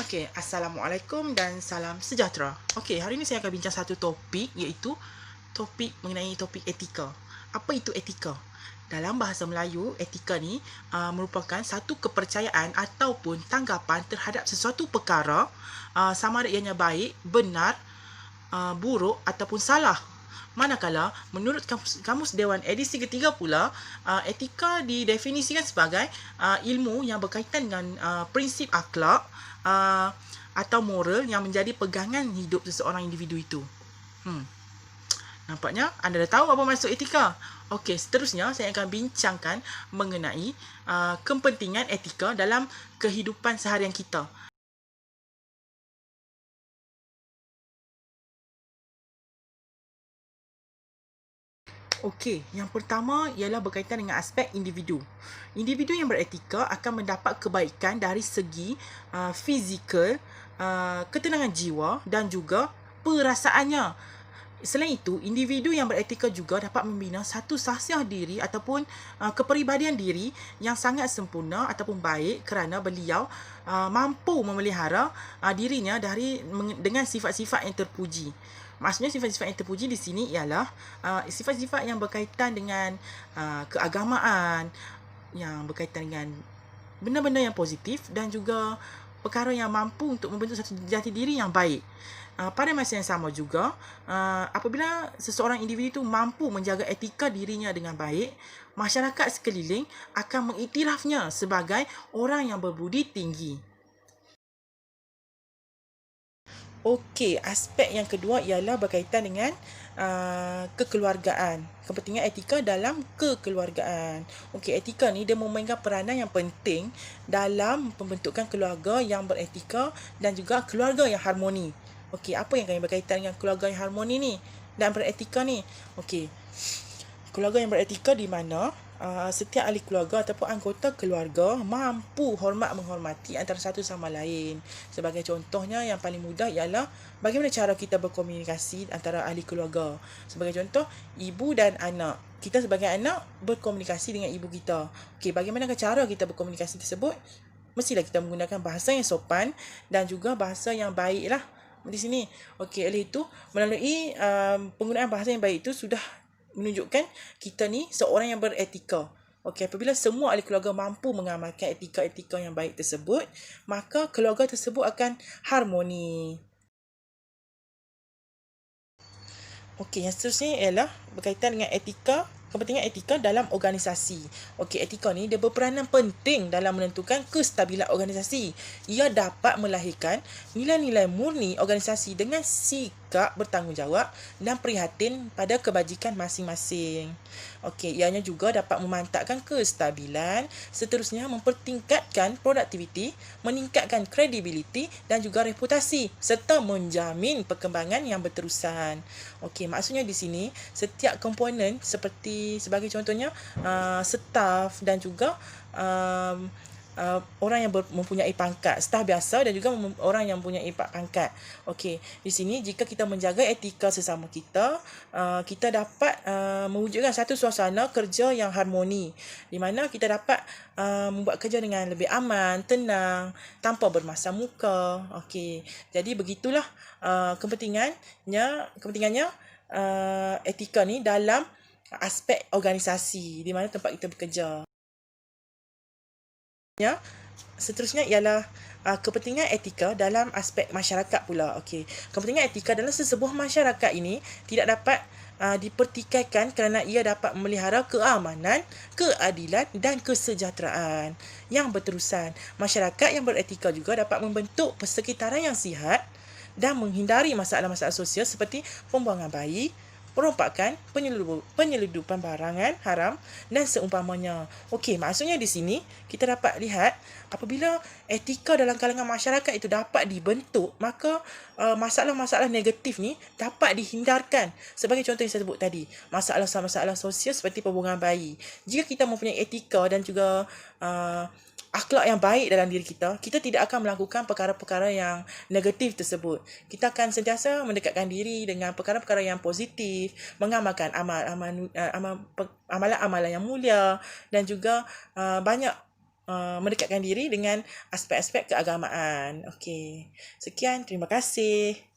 Okey, Assalamualaikum dan salam sejahtera. Okey, hari ini saya akan bincang satu topik, iaitu topik mengenai topik etika. Apa itu etika? Dalam bahasa Melayu, etika ni merupakan satu kepercayaan ataupun tanggapan terhadap sesuatu perkara, sama ada ianya baik, benar, buruk ataupun salah. Manakala, menurut Kamus Dewan edisi ketiga pula, etika didefinisikan sebagai ilmu yang berkaitan dengan prinsip akhlak atau moral yang menjadi pegangan hidup seseorang individu itu. Nampaknya anda dah tahu apa maksud etika. Okey, seterusnya saya akan bincangkan mengenai kepentingan etika dalam kehidupan seharian kita. Okey, yang pertama ialah berkaitan dengan aspek individu. Individu yang beretika akan mendapat kebaikan dari segi fizikal, ketenangan jiwa dan juga perasaannya. Selain itu, individu yang beretika juga dapat membina satu sahsiah diri ataupun kepribadian diri yang sangat sempurna ataupun baik kerana beliau mampu memelihara dirinya dengan sifat-sifat yang terpuji. Maksudnya sifat-sifat yang terpuji di sini ialah sifat-sifat yang berkaitan dengan keagamaan, yang berkaitan dengan benda-benda yang positif dan juga perkara yang mampu untuk membentuk satu jati diri yang baik. Pada masa yang sama juga, apabila seseorang individu itu mampu menjaga etika dirinya dengan baik, masyarakat sekeliling akan mengiktirafnya sebagai orang yang berbudi tinggi. Okey, aspek yang kedua ialah berkaitan dengan kekeluargaan. Kepentingan etika dalam kekeluargaan. Okey, etika ni dia memainkan peranan yang penting dalam pembentukan keluarga yang beretika dan juga keluarga yang harmoni. Okey, apa yang kami berkaitan dengan keluarga yang harmoni ni dan beretika ni? Okey, keluarga yang beretika di mana setiap ahli keluarga ataupun anggota keluarga mampu hormat menghormati antara satu sama lain. Sebagai contohnya, yang paling mudah ialah bagaimana cara kita berkomunikasi antara ahli keluarga. Sebagai contoh, ibu dan anak. Kita sebagai anak berkomunikasi dengan ibu kita. Okey, bagaimana cara kita berkomunikasi tersebut? Mestilah kita menggunakan bahasa yang sopan dan juga bahasa yang baik lah di sini. Okey, oleh itu melalui penggunaan bahasa yang baik itu sudah menunjukkan kita ni seorang yang beretika. Okey, apabila semua ahli keluarga mampu mengamalkan etika-etika yang baik tersebut, maka keluarga tersebut akan harmoni. Okey, yang seterusnya ialah berkaitan dengan kepentingan etika dalam organisasi. Okey, etika ni dia berperanan penting dalam menentukan kestabilan organisasi. Ia dapat melahirkan nilai-nilai murni organisasi dengan sikap bertanggungjawab dan prihatin pada kebajikan masing-masing. Okey, ianya juga dapat memantapkan kestabilan, seterusnya mempertingkatkan produktiviti, meningkatkan kredibiliti dan juga reputasi serta menjamin perkembangan yang berterusan. Okey, maksudnya di sini setiap komponen sebagai contohnya staf dan juga orang yang mempunyai pangkat, staf biasa dan juga orang yang mempunyai pangkat. Okey, di sini jika kita menjaga etika sesama kita, kita dapat mewujudkan satu suasana kerja yang harmoni, di mana kita dapat membuat kerja dengan lebih aman, tenang, tanpa bermasam muka. Okey, jadi begitulah kepentingannya etika ni dalam aspek organisasi di mana tempat kita bekerja. Seterusnya ialah kepentingan etika dalam aspek masyarakat pula. Okey, kepentingan etika dalam sesebuah masyarakat ini tidak dapat dipertikaikan kerana ia dapat memelihara keamanan, keadilan dan kesejahteraan yang berterusan. Masyarakat yang beretika juga dapat membentuk persekitaran yang sihat dan menghindari masalah-masalah sosial seperti pembuangan bayi, perompakan, penyeludupan barangan haram dan seumpamanya. Okey, maksudnya di sini kita dapat lihat apabila etika dalam kalangan masyarakat itu dapat dibentuk, maka masalah-masalah negatif ni dapat dihindarkan. Sebagai contoh yang saya sebut tadi, masalah-masalah sosial seperti pembuangan bayi. Jika kita mempunyai etika dan juga akhlak yang baik dalam diri kita, kita tidak akan melakukan perkara-perkara yang negatif tersebut. Kita akan sentiasa mendekatkan diri dengan perkara-perkara yang positif, mengamalkan amalan-amalan yang mulia dan juga banyak mendekatkan diri dengan aspek-aspek keagamaan. Okey. Sekian, terima kasih.